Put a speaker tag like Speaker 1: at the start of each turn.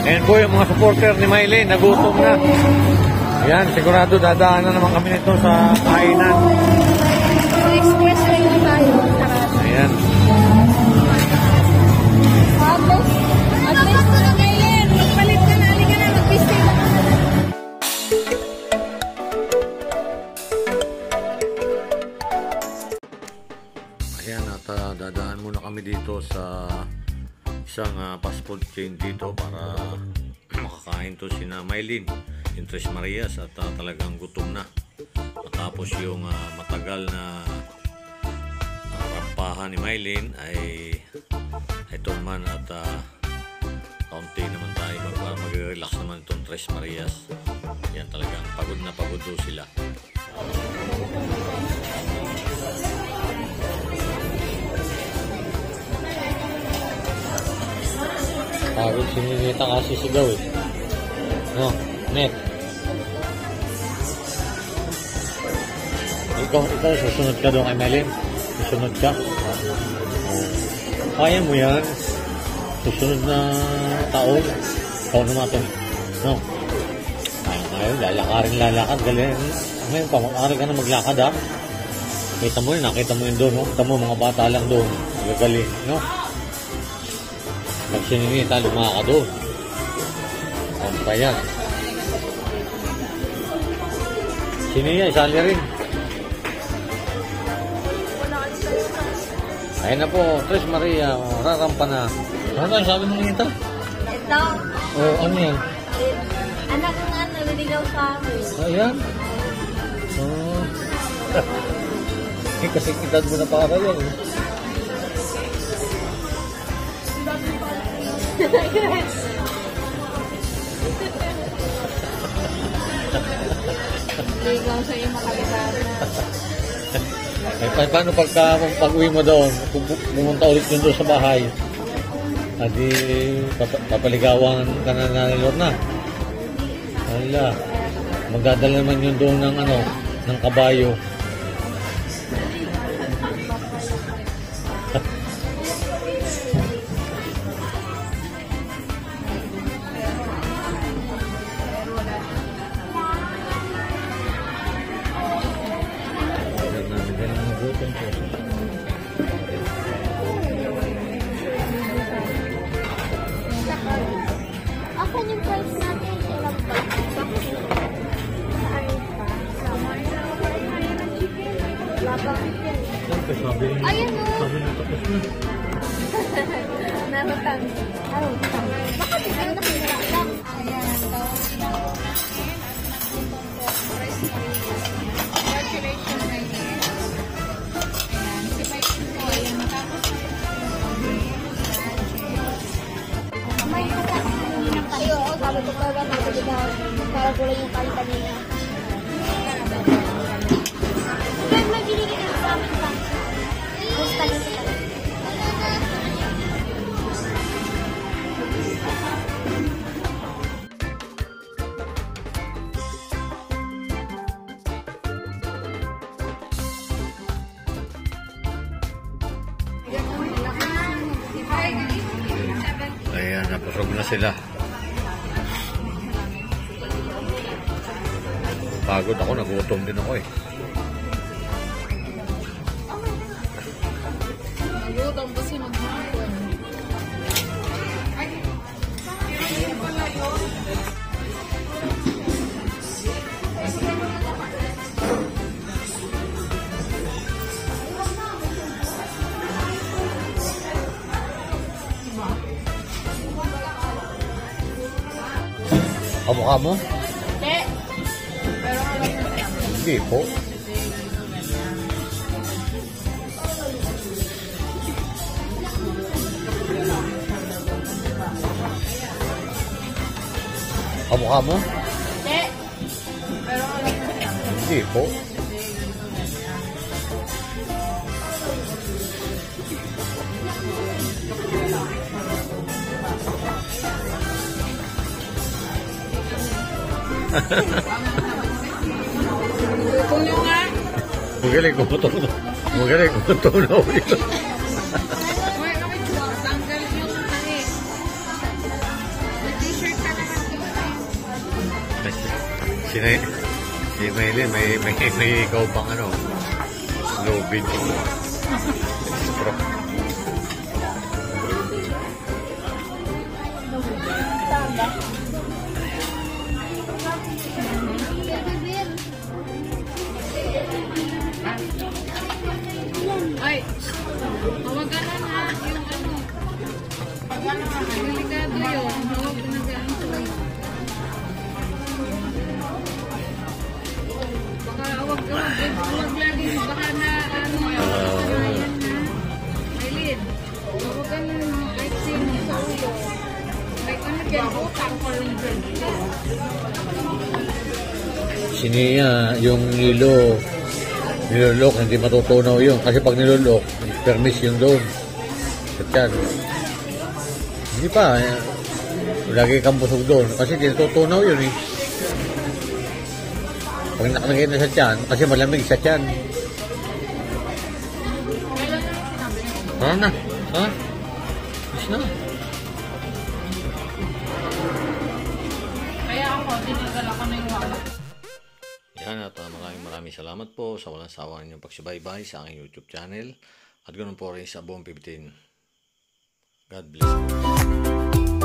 Speaker 1: Ayan po yung mga supporter ni Mylene, nagutom na. Ayan, sigurado dadaan na naman kami nito sa kainan.
Speaker 2: Express rin na tayo.
Speaker 1: Ayan.
Speaker 2: At least na ngayon, magpalit ka na, halika na, mag-bistig ka na.
Speaker 1: Ayan, at dadaan muna kami dito sa isang fast food chain dito para makakain to sina Mylene, yung Tres Marias, at talagang gutom na. Matapos yung matagal na rampahan ni Mylene ay ito naman, at kaunti naman tayo mag-relax naman itong Tres Marias. Yan, talagang pagod na pagod do sila. Pagod si Ninita kasi sigaw eh. No, Net. Ikaw, susunod ka doon kay Mylene? Susunod ka? Kaya mo yan. Susunod na taon. Taon naman ito. No? Ngayon, lalakad. Galing. Ngayon pa, makakari ka na maglakad ha. Kita mo yun, nakita mo yun doon. No? Kita mo, mga bata lang doon. Gagaling. No? Pag sininita, lumaka doon. Ano pa yan? Siniya, isali rin. Ayun na po, Tres Maria, rarampa na. Ano tayo sabi mo nito?
Speaker 2: Ito.
Speaker 1: Oo, ano yan?
Speaker 2: Anak ko nga, naliligaw sa amin.
Speaker 1: Ayan. Oh. Eh, kasi kitad mo na para yan.
Speaker 2: Naliligaw sa iyo makalimutan.
Speaker 1: Eh, paano pag-uwi mo doon? Pumunta ulit yun doon sa bahay. Adi, papaligawan ka na ni Lorna. Hala. Magdadala naman yun doon ng ng kabayo.
Speaker 2: Asan yung price natin? Ilang ba? Ayan o!
Speaker 1: Sabi na tapos na.
Speaker 2: Narutang. Bakit ikaw nakita lang? Ayan. Congratulations, my dear. Ayan. Si Mike po. Ayan. Matapos na tayo, sabi ko pa ba para pula yung kain kanina. Kaya may binili ka sa amin pa. Gusto niyo sila.
Speaker 1: Ayan, napusog na sila. Pagod ako, nagutom din ako eh.
Speaker 2: Nagutom kasi mag-hapon.
Speaker 1: Kamukha mo?
Speaker 2: Hindi. Pero
Speaker 1: Hindi po. Kamukha mo?
Speaker 2: hindi. Pero
Speaker 1: Hindi po.
Speaker 2: gutom nyo nga.
Speaker 1: Magaling ko ito. Magaling ko ito na ulit.
Speaker 2: Tanggal yung tahi. May t-shirt
Speaker 1: Si Maylin, may ikaw pang ano, slow video.
Speaker 2: Ay, hawagan na nga yung ano. Delikado yun. Hawag na gano'n sila. Baka hawag lagi. Baka na ano. Ayan na. Maylin, hawagan na kahit sino sa ulo. Kahit ano dyan, utang ko lang dyan.
Speaker 1: Siniya, yung nilolok, hindi matutunaw yun. Kasi pag nilolok, permis yun doon. Sa tiyan. Hindi pa, lagi kang busog doon. Kasi hindi natutunaw yun eh. Pag nakalagay na sa tiyan, kasi malamig sa tiyan. Ano na? Ha? Is na.
Speaker 2: Kaya ako, dinadala ko na yung wala.
Speaker 1: Yan at maraming salamat po sa walang sawa ninyong pagsubaybay sa aking YouTube channel at ganoon po rin sa buong 15. God bless.